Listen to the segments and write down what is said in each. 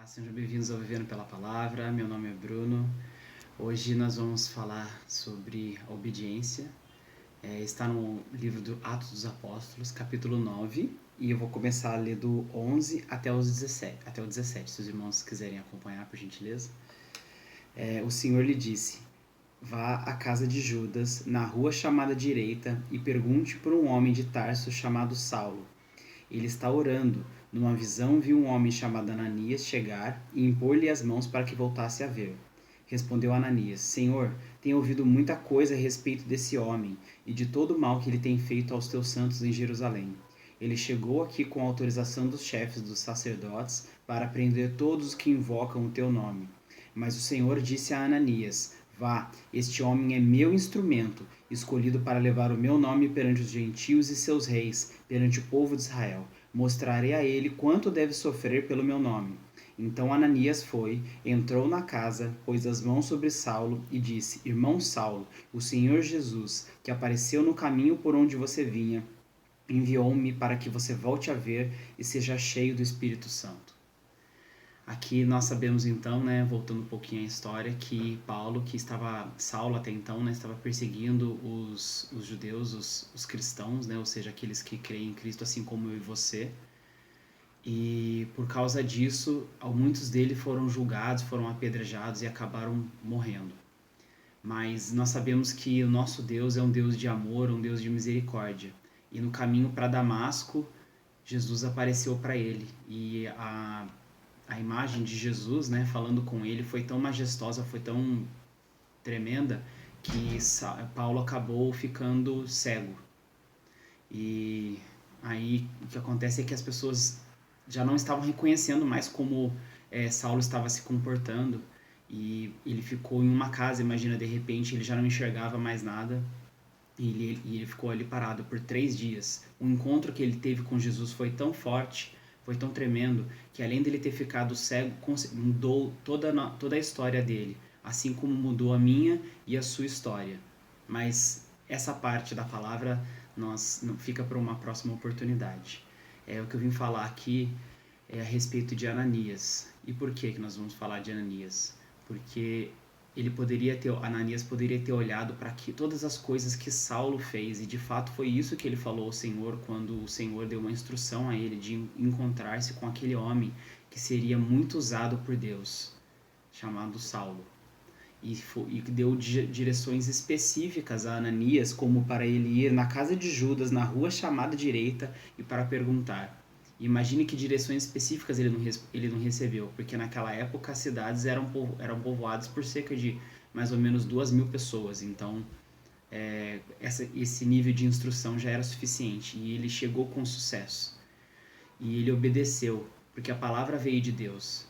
Sejam bem-vindos ao Vivendo pela Palavra. Meu nome é Bruno. Hoje nós vamos falar sobre a obediência. Está no livro do Atos dos Apóstolos, capítulo 9, e eu vou começar a ler do 11 até o 17, se os irmãos quiserem acompanhar, por gentileza. O Senhor lhe disse: vá à casa de Judas, na rua chamada Direita, e pergunte por um homem de Tarso chamado Saulo. Ele está orando. Numa visão, viu um homem chamado Ananias chegar e impor-lhe as mãos para que voltasse a ver. Respondeu Ananias: Senhor, tenho ouvido muita coisa a respeito desse homem e de todo o mal que ele tem feito aos teus santos em Jerusalém. Ele chegou aqui com autorização dos chefes dos sacerdotes para prender todos os que invocam o teu nome. Mas o Senhor disse a Ananias: vá, este homem é meu instrumento, escolhido para levar o meu nome perante os gentios e seus reis, perante o povo de Israel. Mostrarei a ele quanto deve sofrer pelo meu nome. Então Ananias foi, entrou na casa, pôs as mãos sobre Saulo e disse: Irmão Saulo, o Senhor Jesus, que apareceu no caminho por onde você vinha, enviou-me para que você volte a ver e seja cheio do Espírito Santo. Aqui nós sabemos então, voltando um pouquinho à história, que Saulo até então, estava perseguindo os judeus, os cristãos, ou seja, aqueles que creem em Cristo assim como eu e você. E por causa disso, muitos deles foram julgados, foram apedrejados e acabaram morrendo. Mas nós sabemos que o nosso Deus é um Deus de amor, um Deus de misericórdia. E no caminho para Damasco, Jesus apareceu para ele. E a imagem de Jesus, falando com ele, foi tão majestosa, foi tão tremenda, que Paulo acabou ficando cego. E aí o que acontece é que as pessoas já não estavam reconhecendo mais como Saulo estava se comportando. E ele ficou em uma casa, imagina, de repente ele já não enxergava mais nada. E ele ficou ali parado por 3 dias. O encontro que ele teve com Jesus foi tão forte, foi tão tremendo, que além dele ter ficado cego, mudou toda a história dele, assim como mudou a minha e a sua história. Mas essa parte da palavra fica para uma próxima oportunidade. O que eu vim falar aqui é a respeito de Ananias. E por que nós vamos falar de Ananias? Porque Ananias poderia ter olhado para todas as coisas que Saulo fez, e de fato foi isso que ele falou ao Senhor quando o Senhor deu uma instrução a ele de encontrar-se com aquele homem que seria muito usado por Deus, chamado Saulo. E deu direções específicas a Ananias, como para ele ir na casa de Judas, na rua chamada Direita, e para perguntar. Imagine que direções específicas ele não recebeu, porque naquela época as cidades eram povoadas por cerca de mais ou menos 2.000 pessoas, então esse nível de instrução já era suficiente, e ele chegou com sucesso. E ele obedeceu, porque a palavra veio de Deus.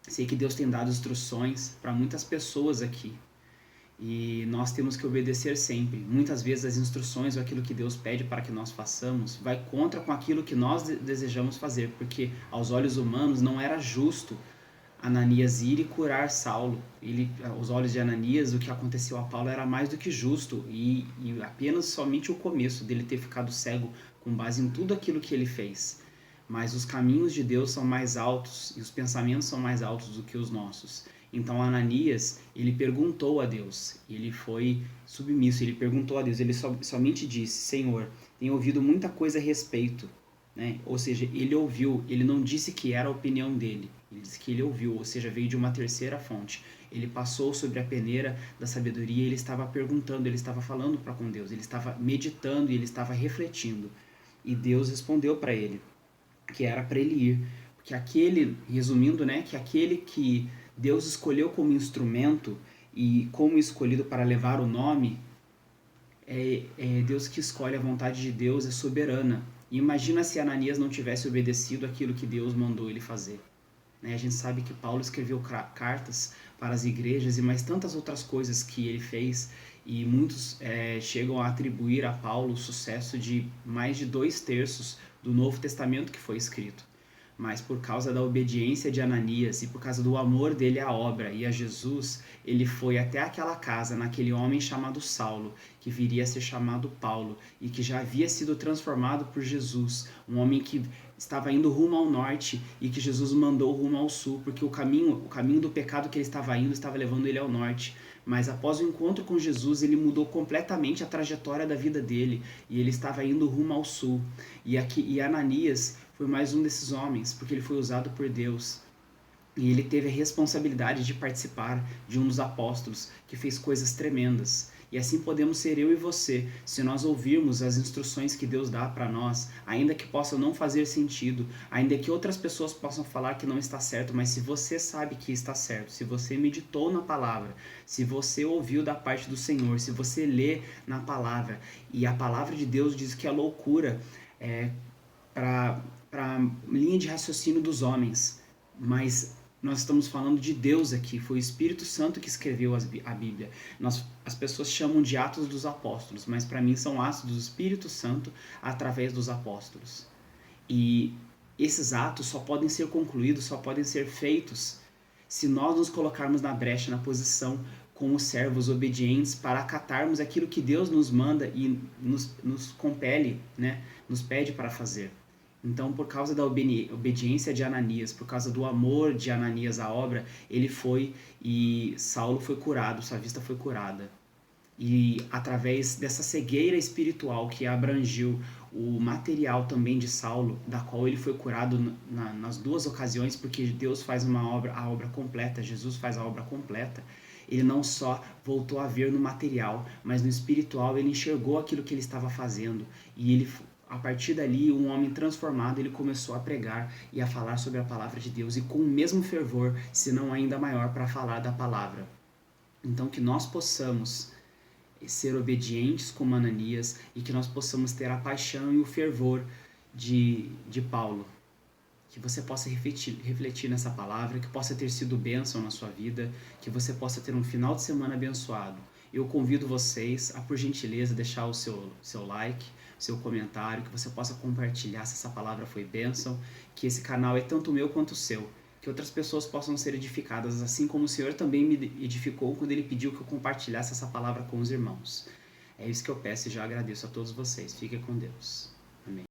Sei que Deus tem dado instruções para muitas pessoas aqui, e nós temos que obedecer sempre. Muitas vezes as instruções ou aquilo que Deus pede para que nós façamos vai contra com aquilo que nós desejamos fazer, porque aos olhos humanos não era justo Ananias ir e curar Saulo. Aos olhos de Ananias, o que aconteceu a Paulo era mais do que justo, e apenas somente o começo dele ter ficado cego com base em tudo aquilo que ele fez. Mas os caminhos de Deus são mais altos e os pensamentos são mais altos do que os nossos. Então Ananias, ele perguntou a Deus, ele foi submisso, ele perguntou a Deus, ele somente disse: Senhor, tenho ouvido muita coisa a respeito. Ou seja, ele ouviu, ele não disse que era a opinião dele, ele disse que ele ouviu, ou seja, veio de uma terceira fonte. Ele passou sobre a peneira da sabedoria, ele estava perguntando, ele estava falando com Deus, ele estava meditando e ele estava refletindo. E Deus respondeu para ele que era para ele ir, porque resumindo, que aquele que Deus escolheu como instrumento e como escolhido para levar o nome, é Deus que escolhe. A vontade de Deus é soberana. E imagina se Ananias não tivesse obedecido aquilo que Deus mandou ele fazer. A gente sabe que Paulo escreveu cartas para as igrejas e mais tantas outras coisas que ele fez, e muitos chegam a atribuir a Paulo o sucesso de mais de 2/3 do Novo Testamento que foi escrito. Mas por causa da obediência de Ananias e por causa do amor dele à obra e a Jesus, ele foi até aquela casa, naquele homem chamado Saulo, que viria a ser chamado Paulo, e que já havia sido transformado por Jesus, um homem que estava indo rumo ao norte e que Jesus mandou rumo ao sul, porque o caminho do pecado que ele estava indo estava levando ele ao norte. Mas após o encontro com Jesus, ele mudou completamente a trajetória da vida dele e ele estava indo rumo ao sul. E Ananias foi mais um desses homens, porque ele foi usado por Deus. E ele teve a responsabilidade de participar de um dos apóstolos que fez coisas tremendas. E assim podemos ser eu e você, se nós ouvirmos as instruções que Deus dá para nós, ainda que possam não fazer sentido, ainda que outras pessoas possam falar que não está certo, mas se você sabe que está certo, se você meditou na palavra, se você ouviu da parte do Senhor, se você lê na palavra, e a palavra de Deus diz que a loucura é para a linha de raciocínio dos homens, mas nós estamos falando de Deus aqui, foi o Espírito Santo que escreveu a Bíblia. As pessoas chamam de Atos dos Apóstolos, mas para mim são atos do Espírito Santo através dos apóstolos. E esses atos só podem ser concluídos, só podem ser feitos se nós nos colocarmos na brecha, na posição como servos obedientes para acatarmos aquilo que Deus nos manda e nos compele, né? Nos pede para fazer. Então, por causa da obediência de Ananias, por causa do amor de Ananias à obra, ele foi e Saulo foi curado, sua vista foi curada. E através dessa cegueira espiritual que abrangiu o material também de Saulo, da qual ele foi curado nas duas ocasiões, porque Deus faz a obra completa, Jesus faz a obra completa, ele não só voltou a ver no material, mas no espiritual ele enxergou aquilo que ele estava fazendo. E ele, a partir dali, um homem transformado, ele começou a pregar e a falar sobre a palavra de Deus, e com o mesmo fervor, se não ainda maior, para falar da palavra. Então, que nós possamos ser obedientes como Ananias e que nós possamos ter a paixão e o fervor de Paulo. Que você possa refletir nessa palavra, que possa ter sido bênção na sua vida, que você possa ter um final de semana abençoado. Eu convido vocês a, por gentileza, deixar o seu like, seu comentário, que você possa compartilhar se essa palavra foi bênção, que esse canal é tanto meu quanto o seu, que outras pessoas possam ser edificadas, assim como o Senhor também me edificou quando Ele pediu que eu compartilhasse essa palavra com os irmãos. É isso que eu peço e já agradeço a todos vocês. Fiquem com Deus.